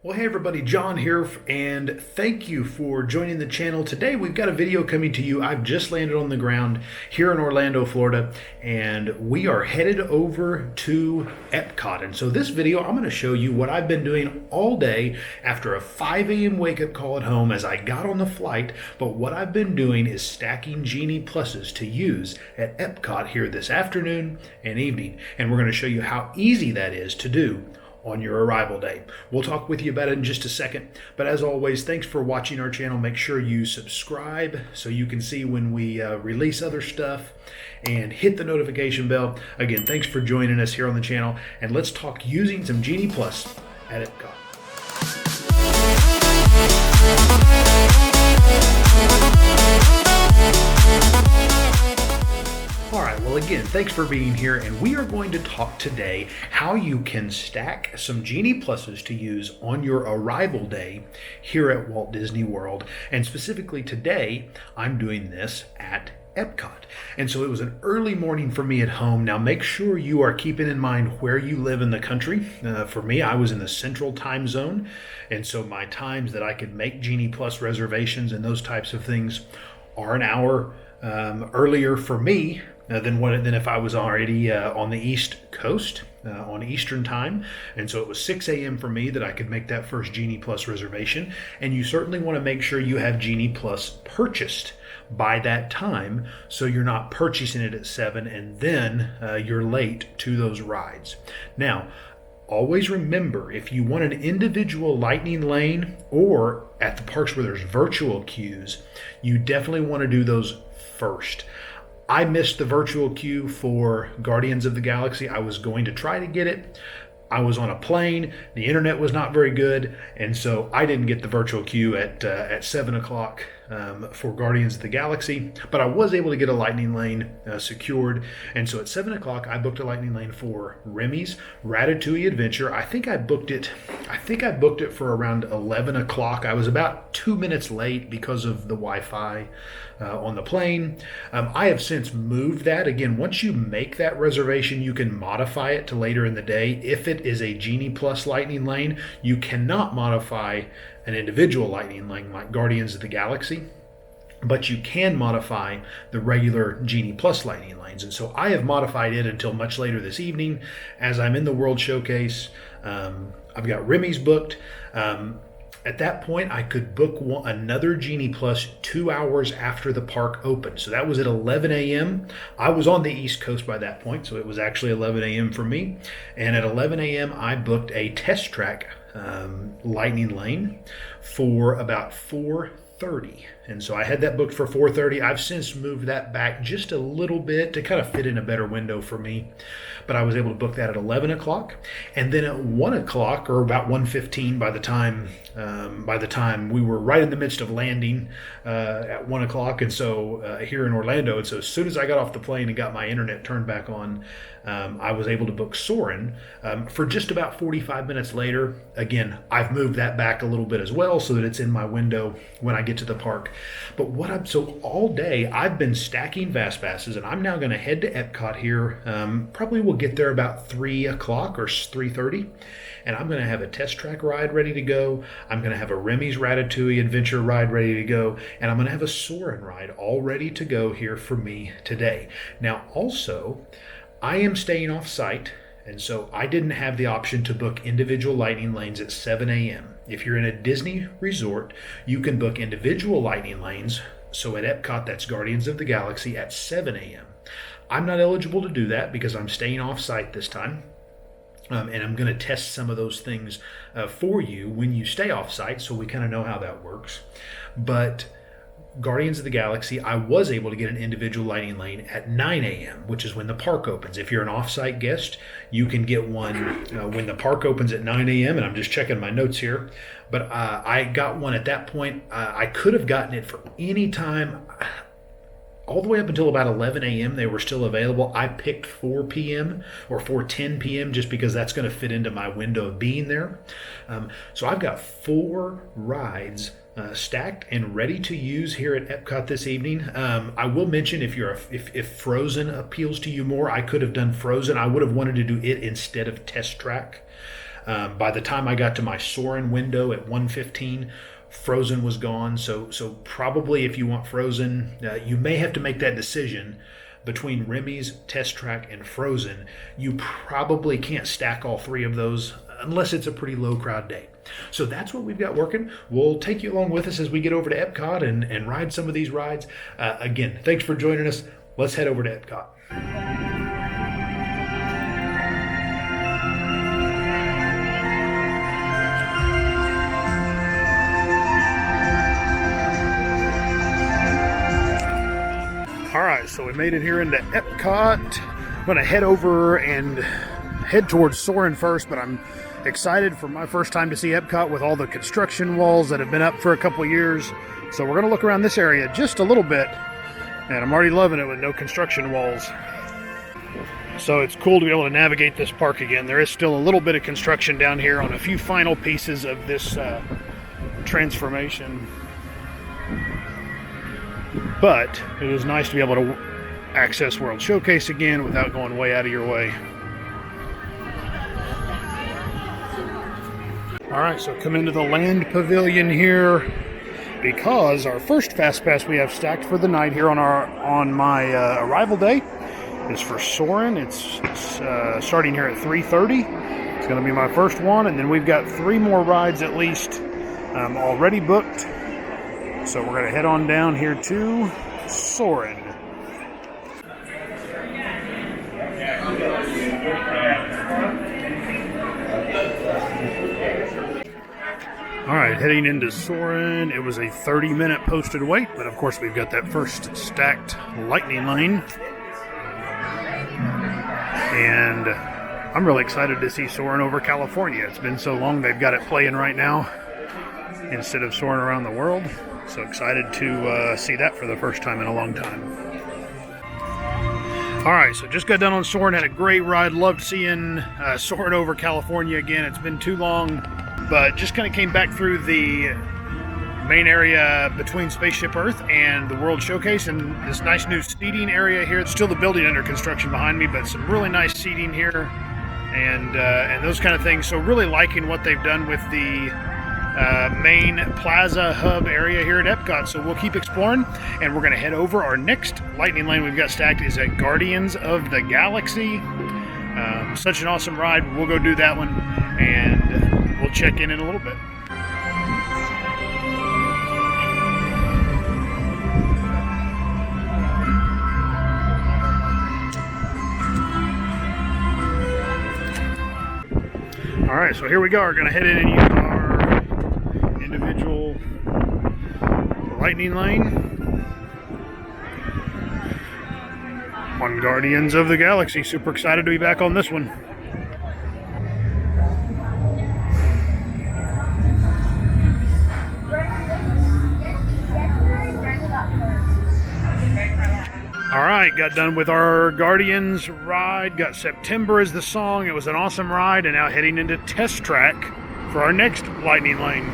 Well, hey everybody, John here, and thank you for joining the channel. Today we've got a video coming to you. I've just landed on the ground here in Orlando, Florida, and we are headed over to Epcot. And so this video, I'm going to show you what I've been doing all day after a 5 a.m. wake-up call at home as I got on the flight. But what I've been doing is stacking Genie Pluses to use at Epcot here this afternoon and evening. And we're going to show you how easy that is to do on your arrival day. We'll talk with you about it in just a second. But as always, thanks for watching our channel. Make sure you subscribe so you can see when we release other stuff, and hit the notification bell. Again, thanks for joining us here on the channel, and let's talk using some Genie Plus at Epcot. Well, again, thanks for being here, and we are going to talk today how you can stack some Genie Pluses to use on your arrival day here at Walt Disney World. And specifically today, I'm doing this at Epcot. And so it was an early morning for me at home. Now make sure you are keeping in mind where you live in the country. For me, I was in the central time zone, and so my times that I could make Genie Plus reservations and those types of things are an hour earlier for me than if I was already on the East Coast on Eastern time. And so it was 6 a.m. for me that I could make that first Genie Plus reservation. And you certainly want to make sure you have Genie Plus purchased by that time, so you're not purchasing it at 7 and then you're late to those rides. Now, always remember, if you want an individual lightning lane or at the parks where there's virtual queues, you definitely want to do those first. I missed the virtual queue for Guardians of the Galaxy. I was going to try to get it. I was on a plane. The internet was not very good, and so I didn't get the virtual queue at 7 o'clock for Guardians of the Galaxy. But I was able to get a lightning lane secured, and so at 7 o'clock I booked a lightning lane for Remy's Ratatouille Adventure. I think I booked it for around 11 o'clock. I was about 2 minutes late because of the Wi-Fi on the plane. I have since moved that. Again, once you make that reservation, you can modify it to later in the day. If it is a Genie Plus lightning lane, you cannot modify an individual lightning lane like Guardians of the Galaxy, but you can modify the regular Genie Plus lightning lanes. And so I have modified it until much later this evening as I'm in the World Showcase. I've got Remy's booked. At that point, I could book another Genie Plus 2 hours after the park opened. So that was at 11 a.m. I was on the East Coast by that point, so it was actually 11 a.m. for me. And at 11 a.m., I booked a test track lightning lane for about 4:30. And so I had that booked for 4:30. I've since moved that back just a little bit to kind of fit in a better window for me. But I was able to book that at 11 o'clock. And then at 1 o'clock, or about 1:15 by the time we were right in the midst of landing at 1 o'clock. And so here in Orlando, and so as soon as I got off the plane and got my internet turned back on, I was able to book Soarin for just about 45 minutes later. Again, I've moved that back a little bit as well so that it's in my window when I get to the park. But so all day I've been stacking Fast Passes, and I'm now going to head to Epcot here. Probably will get there about 3 o'clock or 3:30, and I'm going to have a test track ride ready to go. I'm going to have a Remy's Ratatouille Adventure ride ready to go, and I'm going to have a Soarin ride all ready to go here for me today. Now also, I am staying off site, and so I didn't have the option to book individual lightning lanes at 7 a.m. If you're in a Disney resort, you can book individual lightning lanes. So at Epcot, that's Guardians of the Galaxy at 7 a.m. I'm not eligible to do that because I'm staying off site this time. And I'm going to test some of those things for you when you stay off site, so we kind of know how that works. But Guardians of the Galaxy, I was able to get an individual lightning lane at 9 a.m., which is when the park opens. If you're an off-site guest, you can get one when the park opens at 9 a.m., and I'm just checking my notes here. But I got one at that point. I could have gotten it for any time. All the way up until about 11 a.m. they were still available. I picked 4 p.m. or 4:10 p.m. just because that's going to fit into my window of being there. So I've got 4 rides stacked and ready to use here at Epcot this evening. I will mention if Frozen appeals to you more, I could have done Frozen. I would have wanted to do it instead of Test Track. By the time I got to my Soarin window at 1:15, Frozen was gone. So probably if you want Frozen, you may have to make that decision between Remy's, Test Track, and Frozen. You probably can't stack all three of those unless it's a pretty low crowd day. So that's what we've got working. We'll take you along with us as we get over to Epcot and ride some of these rides. Again, thanks for joining us. Let's head over to Epcot. All right, so we made it here into Epcot. I'm going to head over and head towards Soarin first, but I'm excited for my first time to see Epcot with all the construction walls that have been up for a couple years. So we're going to look around this area just a little bit, and I'm already loving it with no construction walls. So it's cool to be able to navigate this park again. There is still a little bit of construction down here on a few final pieces of this transformation. But it is nice to be able to access World Showcase again without going way out of your way. All right, so come into the Land Pavilion here because our first Fast Pass we have stacked for the night here on my arrival day is for Soarin. It's starting here at 3:30. It's going to be my first one, and then we've got 3 more rides at least already booked. So we're going to head on down here to Soarin. All right, heading into Soarin. It was a 30-minute posted wait, but of course we've got that first stacked lightning lane. And I'm really excited to see Soarin over California. It's been so long they've got it playing right now instead of Soarin' around the world. So excited to see that for the first time in a long time. All right, so just got done on Soarin', had a great ride. Loved seeing Soarin' over California again. It's been too long, but just kind of came back through the main area between Spaceship Earth and the World Showcase, and this nice new seating area here. It's still the building under construction behind me, but some really nice seating here and those kind of things. So really liking what they've done with the main plaza hub area here at Epcot. So we'll keep exploring, and we're going to head over. Our next lightning lane we've got stacked is at Guardians of the Galaxy. Such an awesome ride. We'll go do that one, and we'll check in a little bit. All right, so here we go. We're going to head in and use our individual lightning lane on Guardians of the Galaxy. Super excited to be back on this one. All right, got done with our Guardians ride. Got September as the song. It was an awesome ride, and now heading into Test Track for our next lightning lane.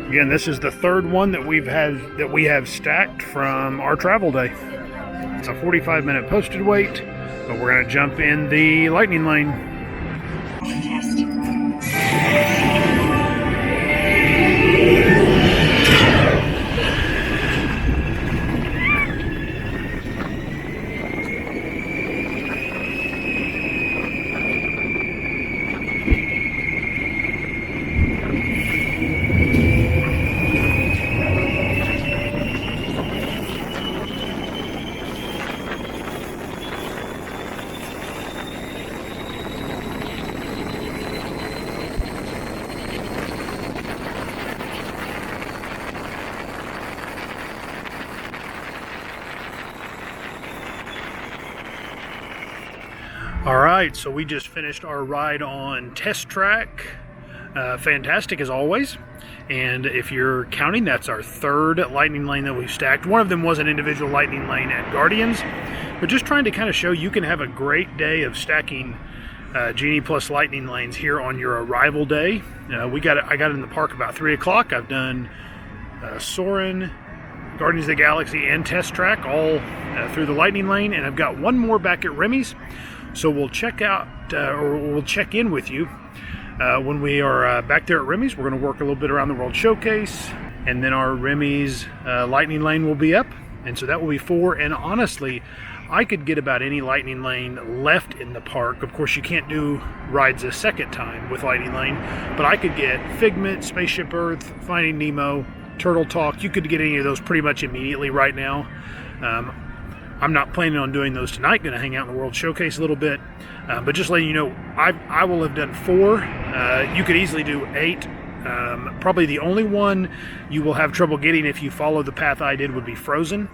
Again, this is the third one that we have stacked from our travel day. It's a 45-minute posted wait, but we're going to jump in the lightning lane. All right, so we just finished our ride on Test Track. Fantastic as always. And if you're counting, that's our third lightning lane that we've stacked. One of them was an individual lightning lane at Guardians, but just trying to kind of show you can have a great day of stacking Genie plus lightning lanes here on your arrival day. I got in the park about 3 o'clock. I've done Soarin', Guardians of the Galaxy, and Test Track all through the lightning lane, and I've got one more back at Remy's. So we'll check out, or we'll check in with you when we are back there at Remy's. We're going to work a little bit around the World Showcase, and then our Remy's Lightning Lane will be up. And so that will be 4. And honestly, I could get about any Lightning Lane left in the park. Of course, you can't do rides a second time with Lightning Lane, but I could get Figment, Spaceship Earth, Finding Nemo, Turtle Talk. You could get any of those pretty much immediately right now. I'm not planning on doing those tonight. Going to hang out in the World Showcase a little bit, but just letting you know, I will have done 4. You could easily do 8. Probably the only one you will have trouble getting if you follow the path I did would be Frozen.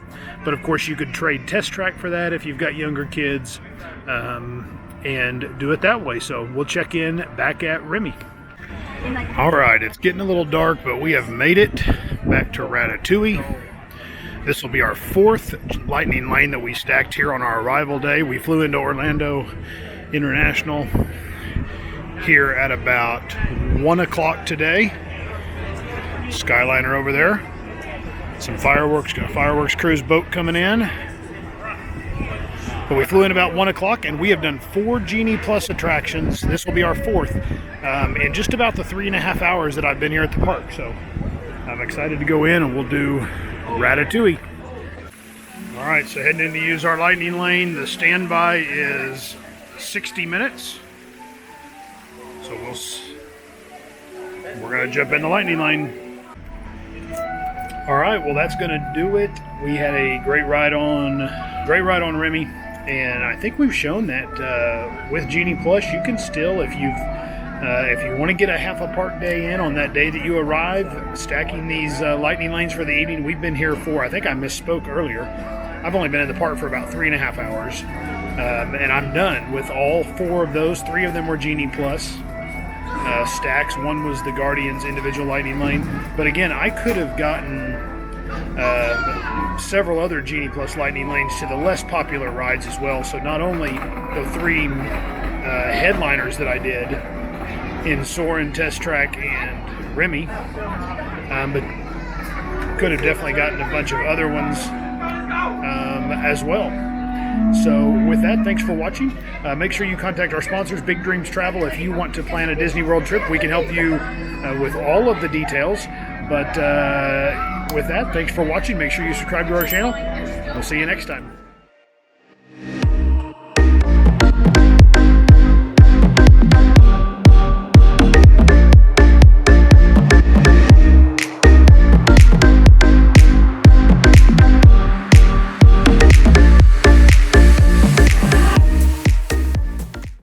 But of course you could trade Test Track for that if you've got younger kids, and do it that way. So we'll check in back at Remy. Alright, it's getting a little dark, but we have made it back to Ratatouille. This will be our 4th Lightning Lane that we stacked here on our arrival day. We flew into Orlando International here at about 1 o'clock today. Skyliner over there. Some fireworks, got a fireworks cruise boat coming in. But we flew in about 1 o'clock, and we have done 4 Genie Plus attractions. This will be our 4th in just about the 3.5 hours that I've been here at the park. So I'm excited to go in, and we'll do Ratatouille. All right, so heading in to use our Lightning Lane. The standby is 60 minutes. So we're going to jump in the Lightning Lane. All right, well that's going to do it. We had a great ride on Remy, and I think we've shown that with Genie Plus, you can still, if you want to get a half a park day in on that day that you arrive, stacking these Lightning Lanes for the evening. We've been here for, I think I misspoke earlier, I've only been in the park for about 3.5 hours, and I'm done with all 4 of those. 3 of them were Genie Plus stacks. 1 was the Guardians individual Lightning Lane. But again, I could have gotten several other Genie Plus Lightning Lanes to the less popular rides as well. So not only the 3 headliners that I did in Soarin, Test Track, and Remy, but could have definitely gotten a bunch of other ones as well. So with that, thanks for watching. Make sure you contact our sponsors, Big Dreams Travel. If you want to plan a Disney World trip, we can help you with all of the details. But with that, thanks for watching. Make sure you subscribe to our channel. We'll see you next time.